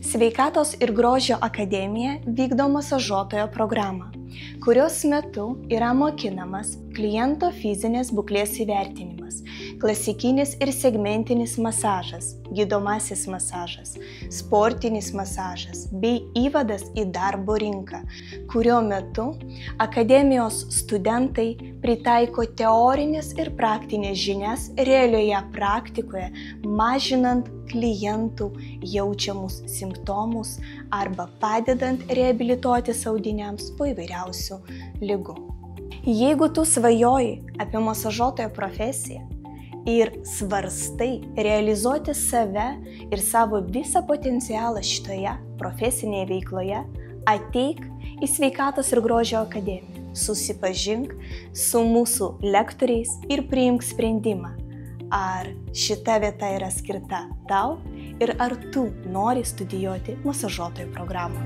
Sveikatos ir grožio akademija vykdo masažuotojo programą, kurios metu yra mokinamas kliento fizinės būklės įvertinimas, klasikinis ir segmentinis masažas, gydomasis masažas, sportinis masažas bei įvadas į darbo rinką, kurio metu akademijos studentai pritaiko teorinės ir praktinės žinias realioje praktikoje, mažinant klientų jaučiamus simptomus arba padedant reabilituotis audiniams po įvairiausių ligų. Jeigu tu svajoji apie masažuotojo profesiją ir svarstai realizuoti save ir savo visą potencialą šitoje profesinėje veikloje, ateik į Sveikatos ir grožio akademiją, susipažink su mūsų lektoriais ir priimk sprendimą, ar šita vieta yra skirta tau ir ar tu nori studijuoti masažuotojo programą.